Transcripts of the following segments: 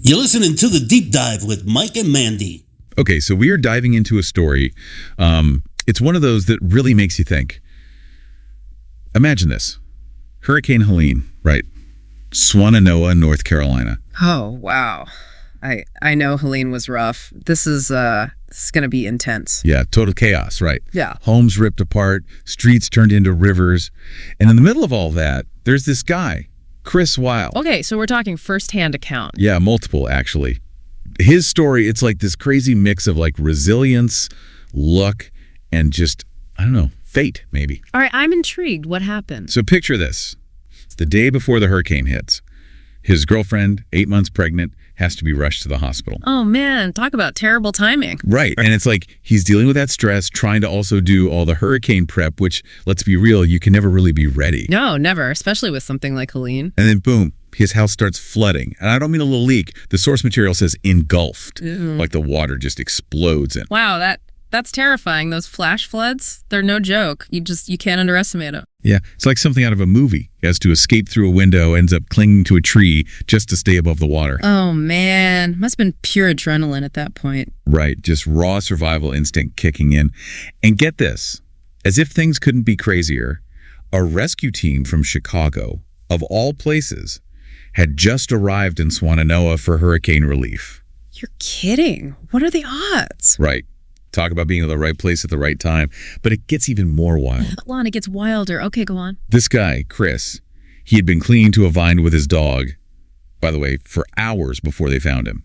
You're listening to The Deep Dive with Mike and Mandy. Okay, so we are diving into a story. It's one of those that really makes you think. Imagine this. Hurricane Helene, right? Swannanoa, North Carolina. Oh, wow. I know Helene was rough. This is going to be intense. Yeah, total chaos, right? Yeah. Homes ripped apart, streets turned into rivers. And in the middle of all that, there's this guy, Chris Weil. Okay, so we're talking first-hand account. Yeah, multiple, actually. His story, it's like this crazy mix of like resilience, luck, and just, I don't know, fate, maybe. All right, I'm intrigued. What happened? So picture this. The day before the hurricane hits, his girlfriend, 8 months pregnant, has to be rushed to the hospital. Oh, man, talk about terrible timing. Right. And it's like he's dealing with that stress, trying to also do all the hurricane prep, which, let's be real, you can never really be ready. No, never, especially with something like Helene. And then, boom, his house starts flooding. And I don't mean a little leak. The source material says engulfed, like the water just explodes in. Wow, that's terrifying. Those flash floods, they're no joke. You can't underestimate them. Yeah, it's like something out of a movie. He has to escape through a window, ends up clinging to a tree just to stay above the water. Oh, man. Must have been pure adrenaline at that point. Right, just raw survival instinct kicking in. And get this, as if things couldn't be crazier, a rescue team from Chicago, of all places, had just arrived in Swannanoa for hurricane relief. You're kidding. What are the odds? Right. Talk about being in the right place at the right time. But it gets even more wild. Lon, it gets wilder. Okay, go on. This guy, Chris, he had been clinging to a vine with his dog, by the way, for hours before they found him.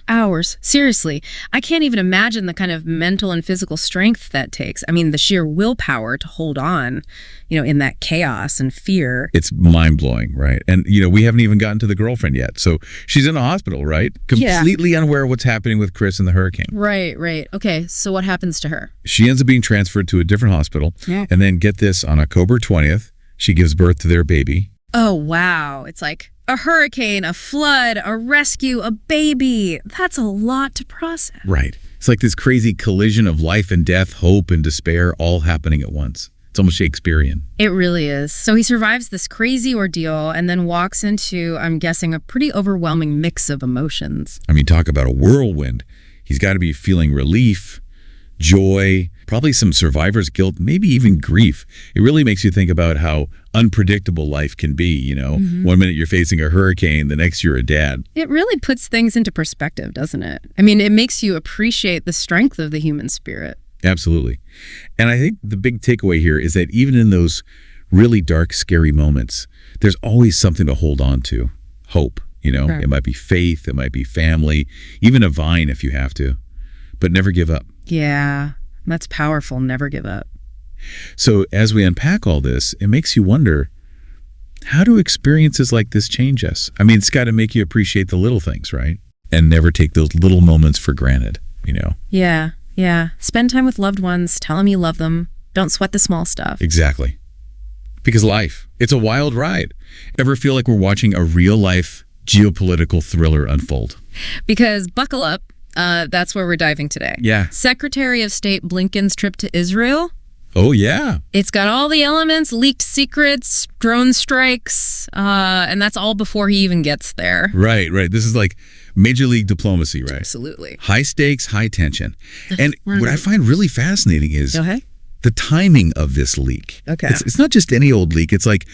Hours. Seriously. I can't even imagine the kind of mental and physical strength that takes. I mean, the sheer willpower to hold on, in that chaos and fear. It's mind-blowing, right? And, we haven't even gotten to the girlfriend yet. So she's in a hospital, right? Completely unaware of what's happening with Chris and the hurricane. Right. Okay, so what happens to her? She ends up being transferred to a different hospital. Yeah. And then, get this, on October 20th, she gives birth to their baby. Oh, wow. It's like a hurricane, a flood, a rescue, a baby. That's a lot to process. Right. It's like this crazy collision of life and death, hope and despair, all happening at once. It's almost Shakespearean. It really is. So he survives this crazy ordeal and then walks into, I'm guessing, a pretty overwhelming mix of emotions. I mean, talk about a whirlwind. He's got to be feeling relief, joy, probably some survivor's guilt, maybe even grief. It really makes you think about how unpredictable life can be, Mm-hmm. 1 minute you're facing a hurricane, the next you're a dad. It really puts things into perspective, doesn't it? I mean, it makes you appreciate the strength of the human spirit. Absolutely. And I think the big takeaway here is that even in those really dark, scary moments, there's always something to hold on to. Hope, Right. It might be faith, it might be family, even a vine if you have to. But never give up. Yeah, that's powerful. Never give up. So as we unpack all this, it makes you wonder, how do experiences like this change us? I mean, it's got to make you appreciate the little things, right? And never take those little moments for granted, Yeah. Spend time with loved ones. Tell them you love them. Don't sweat the small stuff. Exactly. Because life, it's a wild ride. Ever feel like we're watching a real-life geopolitical thriller unfold? Because buckle up. That's where we're diving today. Yeah. Secretary of State Blinken's trip to Israel. Oh, yeah. It's got all the elements, leaked secrets, drone strikes, and that's all before he even gets there. Right. This is like major league diplomacy, right? Absolutely. High stakes, high tension. And what I find really fascinating is the timing of this leak. Okay. It's not just any old leak. It's like,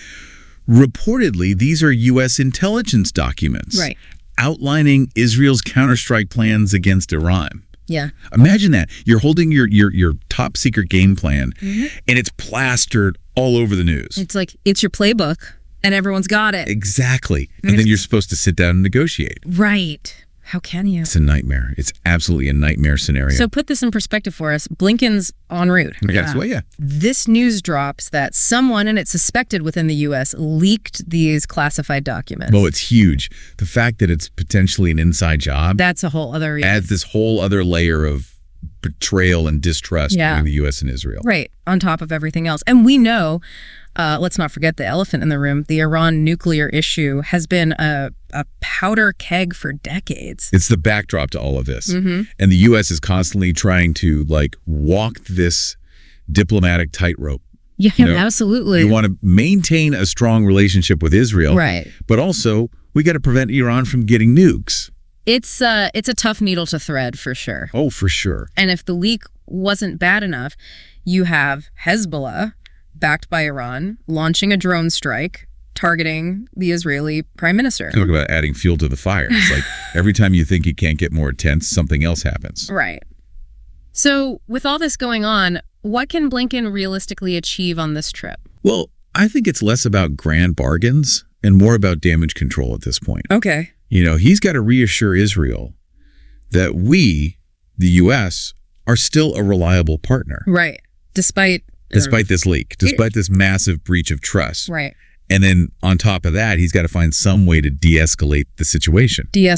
reportedly, these are U.S. intelligence documents. Right. Outlining Israel's counterstrike plans against Iran. Yeah. Imagine that. You're holding your top secret game plan, and it's plastered all over the news. It's like, it's your playbook, and everyone's got it. Exactly. And then you're supposed to sit down and negotiate. Right. How can you? It's a nightmare. It's absolutely a nightmare scenario. So put this in perspective for us. Blinken's en route. Yes, well, yeah. This news drops that someone, and it's suspected within the U.S., leaked these classified documents. Well, it's huge. The fact that it's potentially an inside job. That's a whole other reason. Adds this whole other layer of betrayal and distrust between the U.S. and Israel. Right, on top of everything else. And we know, let's not forget the elephant in the room, the Iran nuclear issue has been a powder keg for decades. It's the backdrop to all of this. Mm-hmm. And the U.S. is constantly trying to walk this diplomatic tightrope. Yeah, absolutely. You want to maintain a strong relationship with Israel. Right. But also, we got to prevent Iran from getting nukes. It's a tough needle to thread for sure. Oh, for sure. And if the leak wasn't bad enough, you have Hezbollah, backed by Iran, launching a drone strike targeting the Israeli prime minister. Talk about adding fuel to the fire. It's like every time you think you can't get more tense, something else happens. Right. So with all this going on, what can Blinken realistically achieve on this trip? Well, I think it's less about grand bargains and more about damage control at this point. Okay. He's got to reassure Israel that we, the U.S., are still a reliable partner. Right. Despite this leak, despite this massive breach of trust. Right. And then on top of that, he's got to find some way to de-escalate the situation. Yeah,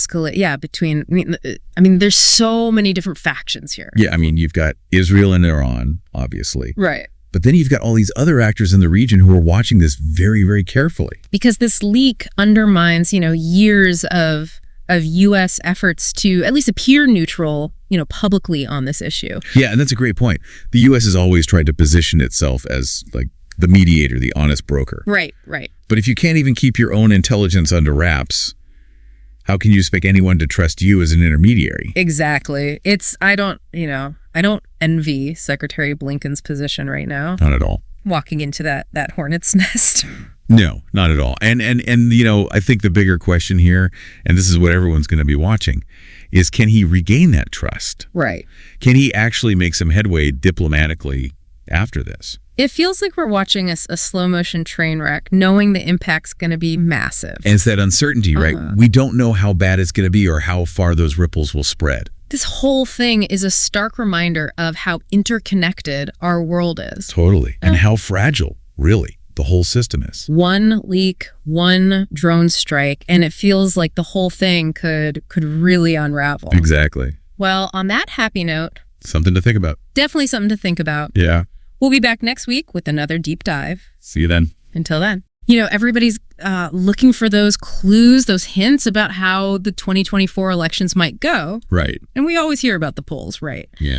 there's so many different factions here. Yeah, you've got Israel and Iran, obviously. Right. But then you've got all these other actors in the region who are watching this very, very carefully. Because this leak undermines, years of U.S. efforts to at least appear neutral, publicly on this issue. Yeah, and that's a great point. The U.S. has always tried to position itself as like the mediator, the honest broker. Right. But if you can't even keep your own intelligence under wraps, how can you expect anyone to trust you as an intermediary? Exactly. I don't envy Secretary Blinken's position right now. Not at all. Walking into that hornet's nest. No, not at all. And I think the bigger question here, and this is what everyone's going to be watching, is can he regain that trust? Right. Can he actually make some headway diplomatically after this? It feels like we're watching a slow motion train wreck, knowing the impact's going to be massive. And it's that uncertainty, right? We don't know how bad it's going to be or how far those ripples will spread. This whole thing is a stark reminder of how interconnected our world is. Totally. And how fragile, really, the whole system is. One leak, one drone strike, and it feels like the whole thing could really unravel. Exactly. Well, on that happy note, something to think about. Definitely something to think about. Yeah. We'll be back next week with another deep dive. See you then. Until then. Everybody's looking for those clues, those hints about how the 2024 elections might go. Right. And we always hear about the polls, right? Yeah.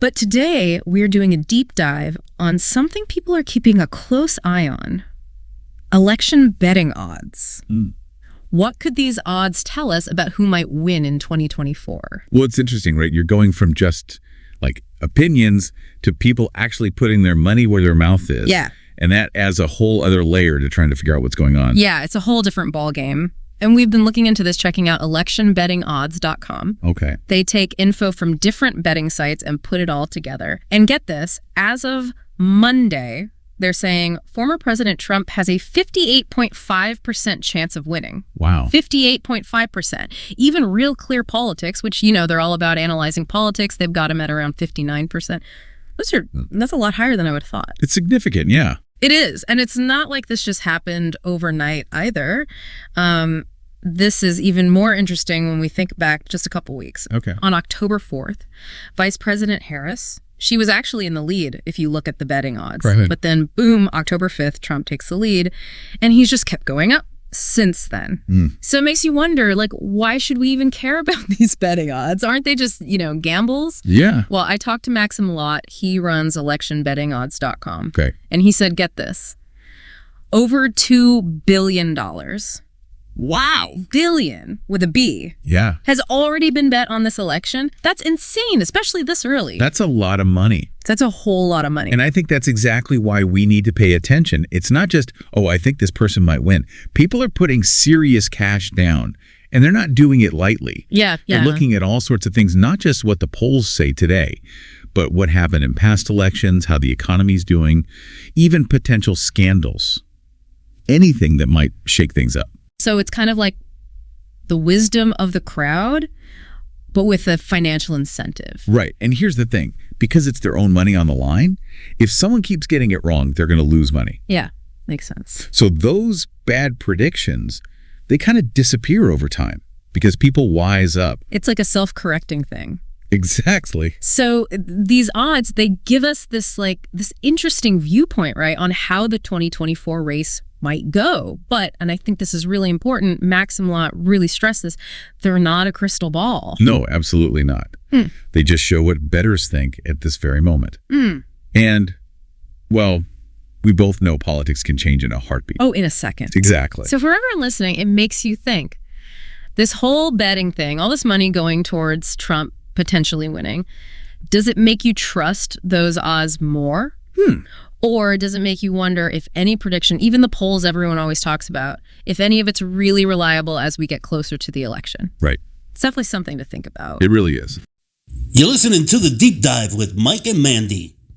But today, we're doing a deep dive on something people are keeping a close eye on. Election betting odds. What could these odds tell us about who might win in 2024? Well, it's interesting, right? You're going from just like opinions to people actually putting their money where their mouth is. Yeah. And that adds a whole other layer to trying to figure out what's going on. Yeah, it's a whole different ball game. And we've been looking into this, checking out electionbettingodds.com. Okay. They take info from different betting sites and put it all together. And get this, as of Monday, they're saying former President Trump has a 58.5% chance of winning. Wow. 58.5%. Even Real Clear Politics, which, they're all about analyzing politics, they've got him at around 59%. That's a lot higher than I would have thought. It's significant, yeah. It is. And it's not like this just happened overnight either. This is even more interesting when we think back just a couple weeks. Okay. On October 4th, Vice President Harris, she was actually in the lead if you look at the betting odds. Right. But then, boom, October 5th, Trump takes the lead. And he's just kept going up since then. So it makes you wonder, why should we even care about these betting odds? Aren't they just, gambles? Yeah. Well, I talked to Maxim a lot. He runs electionbettingodds.com. Okay. And he said, get this, over $2 billion. Wow. Billion with a B. Yeah. Has already been bet on this election. That's insane, especially this early. That's a lot of money. That's a whole lot of money. And I think that's exactly why we need to pay attention. It's not just, I think this person might win. People are putting serious cash down, and they're not doing it lightly. Yeah. They're looking at all sorts of things, not just what the polls say today, but what happened in past elections, how the economy's doing, even potential scandals. Anything that might shake things up. So it's kind of like the wisdom of the crowd, but with a financial incentive. Right. And here's the thing. Because it's their own money on the line, if someone keeps getting it wrong, they're going to lose money. Yeah, makes sense. So those bad predictions, they kind of disappear over time because people wise up. It's like a self-correcting thing. Exactly. So these odds, they give us this interesting viewpoint, right, on how the 2024 race might go. But, and I think this is really important, Maxim Law really stressed this, they're not a crystal ball. No, absolutely not. They just show what bettors think at this very moment. And, well, we both know politics can change in a heartbeat. Oh, in a second. Exactly. So for everyone listening, it makes you think, This whole betting thing, all this money going towards Trump potentially winning, does it make you trust those odds more? Or does it make you wonder if any prediction, even the polls everyone always talks about, if any of it's really reliable as we get closer to the election? Right. It's definitely something to think about. It really is. You're listening to The Deep Dive with Mike and Mandy.